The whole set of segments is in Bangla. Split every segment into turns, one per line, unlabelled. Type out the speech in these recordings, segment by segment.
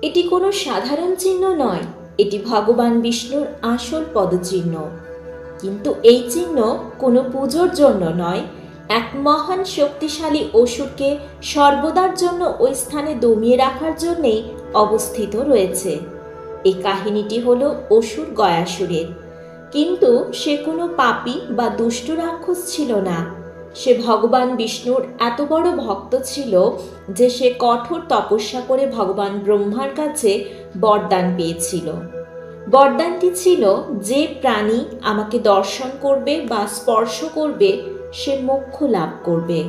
এটি কোনো সাধারণ চিহ্ন নয়, এটি ভগবান বিষ্ণুর আসল পদচিহ্ন। কিন্তু এই চিহ্ন কোনো পুজোর জন্য নয়, এক মহান শক্তিশালী অসুরকে সর্বদার জন্য ওই স্থানে দমিয়ে রাখার জন্যেই অবস্থিত রয়েছে। এই কাহিনীটি হলো অসুর গয়াসুরের, কিন্তু সে কোনো পাপী বা দুষ্ট রাক্ষস ছিল না। সে ভগবান বিষ্ণুর এত বড় ভক্ত ছিল যে সে কঠোর তপস্যা করে ভগবান ব্রহ্মার কাছে বরদান পেয়েছিল। বরদানটি ছিল, যে প্রাণী আমাকে দর্শন করবে বা স্পর্শ করবে সে মোক্ষ লাভ করবে।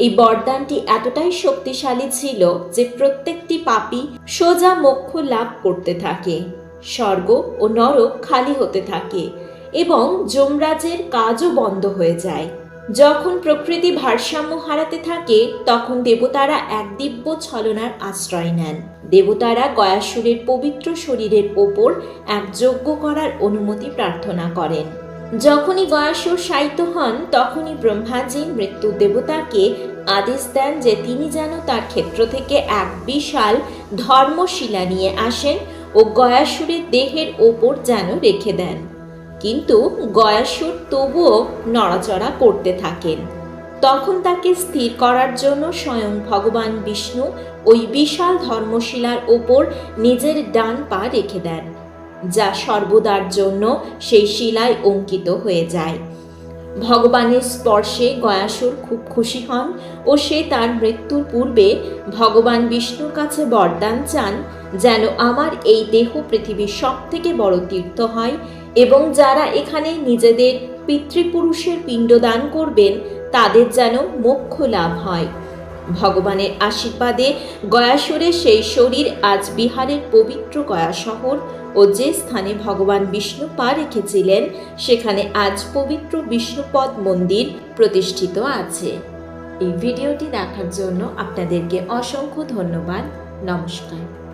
এই বরদানটি এতটাই শক্তিশালী ছিল যে প্রত্যেকটি পাপী সোজা মোক্ষ লাভ করতে থাকে, স্বর্গ ও নরক খালি হতে থাকে এবং যমরাজের কাজও বন্ধ হয়ে যায়। যখন প্রকৃতি ভারসাম্য হারাতে থাকে তখন দেবতারা এক দিব্য ছলনার আশ্রয় নেন। দেবতারা গয়াসুরের পবিত্র শরীরের ওপর এক যজ্ঞ করার অনুমতি প্রার্থনা করেন। যখনই গয়াসুর শায়িত হন তখনই ব্রহ্মাজি মৃত্যু দেবতাকে আদেশ দেন যে তিনি যেন তার ক্ষেত্র থেকে এক বিশাল ধর্মশিলা নিয়ে আসেন ও গয়াসুরের দেহের ওপর যেন রেখে দেন। কিন্তু গয়াসুর তবুও নড়াচড়া করতে থাকেন। তখন তাকে স্থির করার জন্য স্বয়ং ভগবান বিষ্ণু ওই বিশাল ধর্মশিলার ওপর নিজের ডান পা রেখে দেন, যা সর্বদার জন্য সেই শিলায় অঙ্কিত হয়ে যায়। ভগবানের স্পর্শে গয়াসুর খুব খুশি হন ও সে তার মৃত্যুর পূর্বে ভগবান বিষ্ণুর কাছে বরদান চান, যেন আমার এই দেহ পৃথিবীর সবথেকে বড় তীর্থ হয় এবং যারা এখানে নিজেদের পিতৃপুরুষের পিণ্ডদান করবেন তাদের যেন মোক্ষ লাভ হয়। ভগবানের আশীর্বাদে গয়াসুরের সেই শরীর আজ বিহারের পবিত্র গয়া শহর ও যে স্থানে ভগবান বিষ্ণু পা রেখেছিলেন সেখানে আজ পবিত্র বিষ্ণুপদ মন্দির প্রতিষ্ঠিত আছে। এই ভিডিওটি দেখার জন্য আপনাদেরকে অসংখ্য ধন্যবাদ। নমস্কার।